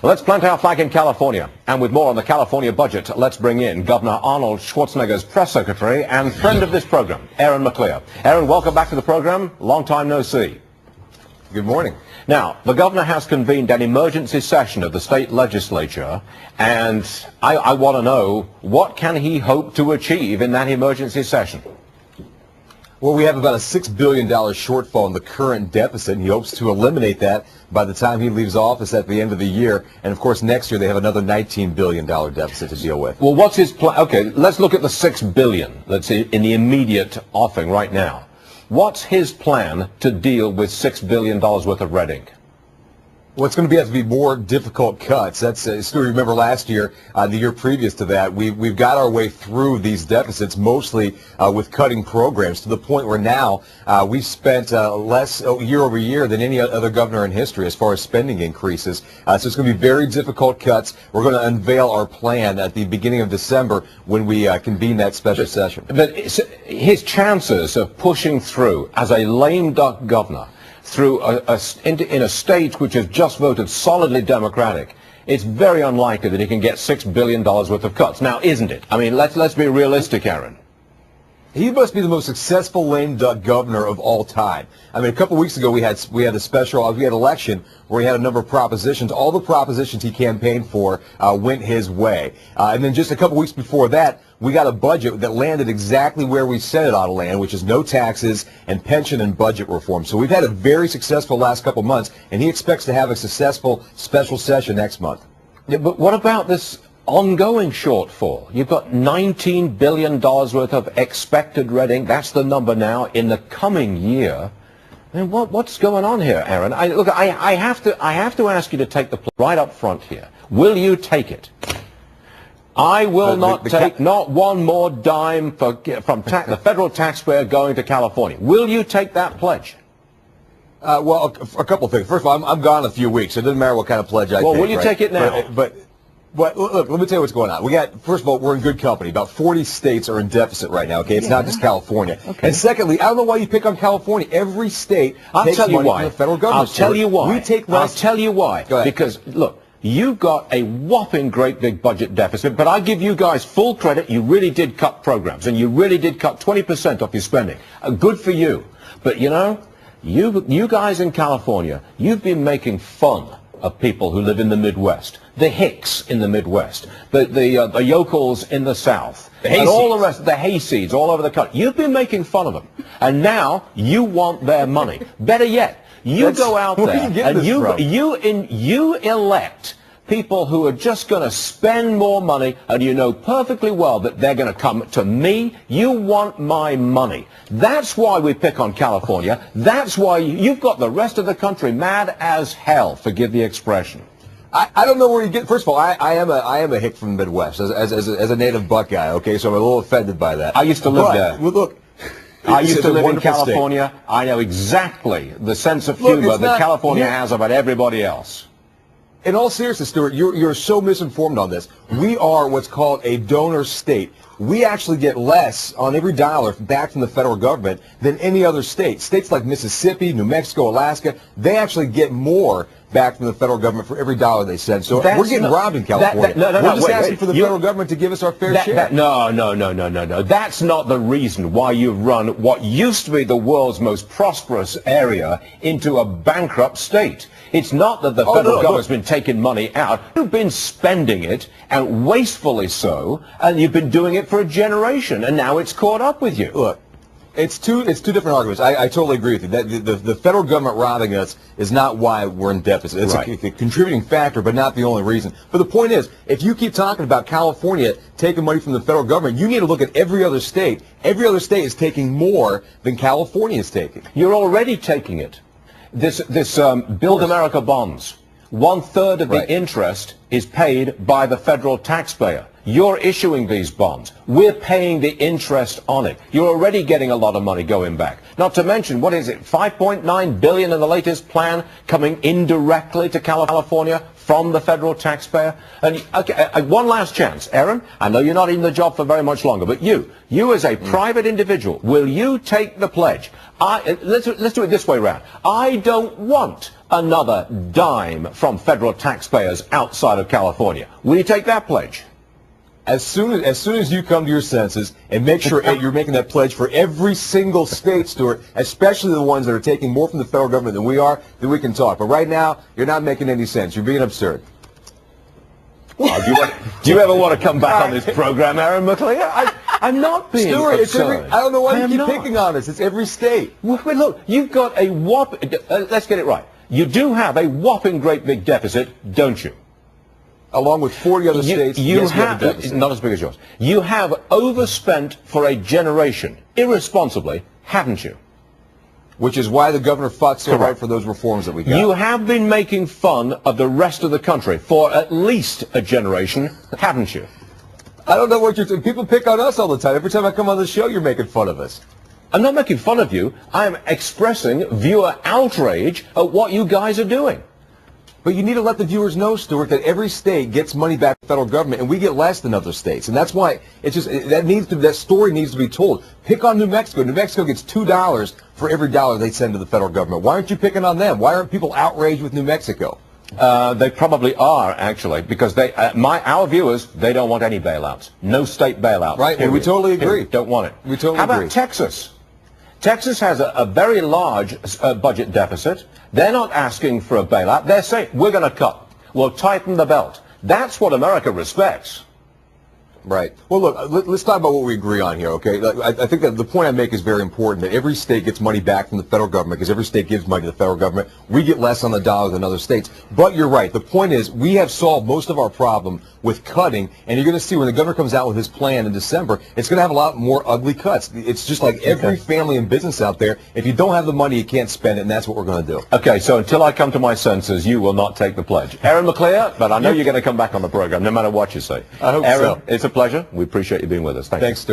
Let's plant our flag in California. And with more on the California budget, let's bring in Governor Arnold Schwarzenegger's press secretary and friend of this program, McLear. Aaron, welcome back to the program. Long time no see. Good morning. Now, the governor has convened an emergency session of the state legislature, and I want to know, what can he hope to achieve in that emergency session? Well, we have about a $6 billion shortfall in the current deficit, and he hopes to eliminate that by the time he leaves office at the end of the year. And, of course, next year they have another $19 billion deficit to deal with. Well, what's his plan? Okay, let's look at the $6 billion that's in the immediate offing right now. What's his plan to deal with $6 billion worth of red ink? Well, it's going to have to be more difficult cuts. That's, Stuart, remember last year, the year previous to that, we've got our way through these deficits mostly with cutting programs to the point where now we've spent less year over year than any other governor in history as far as spending increases. So it's going to be very difficult cuts. We're going to unveil our plan at the beginning of December when we convene that special session. But his chances of pushing through as a lame duck governor through in a state which has just voted solidly Democratic, it's very unlikely that he can get $6 billion worth of cuts. Now, isn't it? I mean, let's be realistic, Aaron. He must be the most successful lame duck governor of all time. I mean, a couple of weeks ago we had election where he had a number of propositions. All the propositions he campaigned for went his way. And then just a couple of weeks before that, we got a budget that landed exactly where we said it ought to land, which is no taxes and pension and budget reform. So we've had a very successful last couple of months, and he expects to have a successful special session next month. Yeah, but what about this ongoing shortfall? You've got $19 billion worth of expected red ink. That's the number now in the coming year. I mean, what's going on here, Aaron? Look, I have to ask you to take the play right up front here. Will you take it? I will not take not one more dime from the federal taxpayer going to California. Will you take that pledge? Well, a couple of things. First of all, I'm gone a few weeks, so it doesn't matter what kind of pledge I take. Well, will you take it now? But look, let me tell you what's going on. First of all, we're in good company. About 40 states are in deficit right now, okay? It's not just California. Okay. And secondly, I don't know why you pick on California. Every state takes money from the federal government. I'll tell you why. We take less. I'll tell you why. Go ahead. Because, look, you've got a whopping great big budget deficit, but I give you guys full credit. You really did cut programs, and you really did cut 20% off your spending. Good for you. But, you know, you guys in California, you've been making fun of people who live in the Midwest, the Hicks in the Midwest, the yokels in the South, and all the rest, the hayseeds all over the country. You've been making fun of them, and now you want their money. Better yet, you go out there and you elect people who are just going to spend more money, and you know perfectly well that they're going to come to me. You want my money. That's why we pick on California. That's why you've got the rest of the country mad as hell, forgive the expression. I don't know where you get. First of all, I am a hick from the Midwest as a native Buckeye. Okay, so I'm a little offended by that. I used to live there. Well, look. I used to live in California. State. I know exactly the sense of humor that California has about everybody else. In all seriousness, Stuart, you're so misinformed on this. We are what's called a donor state. We actually get less on every dollar back from the federal government than any other state. States like Mississippi, New Mexico, Alaska, they actually get more back from the federal government for every dollar they send. So we're getting robbed in California. We're just asking for the federal government to give us our fair share. No. That's not the reason why you've run what used to be the world's most prosperous area into a bankrupt state. It's not that the federal government's been taking money out. You've been spending it, and wastefully so, and you've been doing it for a generation, and now it's caught up with you. Look. It's two different arguments. I totally agree with you. That the federal government robbing us is not why we're in deficit. It's a contributing factor, but not the only reason. But the point is, if you keep talking about California taking money from the federal government, you need to look at every other state. Every other state is taking more than California is taking. You're already taking it. This Build America bonds, 1/3 of the interest is paid by the federal taxpayer. You're issuing these bonds. We're paying the interest on it. You're already getting a lot of money going back. Not to mention, what is it, $5.9 billion in the latest plan coming indirectly to California from the federal taxpayer? And okay, one last chance, Aaron. I know you're not in the job for very much longer, but you as a private individual, will you take the pledge? Let's do it this way round. I don't want another dime from federal taxpayers outside of California. Will you take that pledge? As soon as you come to your senses and make sure you're making that pledge for every single state, Stuart, especially the ones that are taking more from the federal government than we are, then we can talk. But right now, you're not making any sense. You're being absurd. Well, do you ever want to come back on this program, Aaron McLear? I'm not being Stuart, absurd. I don't know why you keep picking on us. It's every state. Well, look, you've got a whopping, let's get it right. You do have a whopping great big deficit, don't you? Along with 40 other states, you have not as big as yours. You have overspent for a generation, irresponsibly, haven't you? Which is why the governor fought so hard for those reforms that we got. You have been making fun of the rest of the country for at least a generation, haven't you? I don't know what you're saying. People pick on us all the time. Every time I come on the show, you're making fun of us. I'm not making fun of you. I'm expressing viewer outrage at what you guys are doing. But you need to let the viewers know, Stuart, that every state gets money back from the federal government, and we get less than other states. And that's why it's just that story needs to be told. Pick on New Mexico. New Mexico gets $2 for every dollar they send to the federal government. Why aren't you picking on them? Why aren't people outraged with New Mexico? They probably are, actually, because our viewers, they don't want any bailouts. No state bailouts. Right, and we totally agree. Don't want it. We totally agree. How agree. about Texas? Texas has a very large budget deficit. They're not asking for a bailout. They're saying, we're going to cut. We'll tighten the belt. That's what America respects. Right. Well, look, let's talk about what we agree on here, okay? I think that the point I make is very important, that every state gets money back from the federal government because every state gives money to the federal government. We get less on the dollar than other states. But you're right. The point is we have solved most of our problem with cutting, and you're going to see when the governor comes out with his plan in December, it's going to have a lot more ugly cuts. It's just like every family and business out there. If you don't have the money, you can't spend it, and that's what we're going to do. Okay, so until I come to my senses, you will not take the pledge. Aaron McLear, but I know you're going to come back on the program, no matter what you say. I hope Aaron, so. It's a pleasure. We appreciate you being with us. Thanks, Stuart.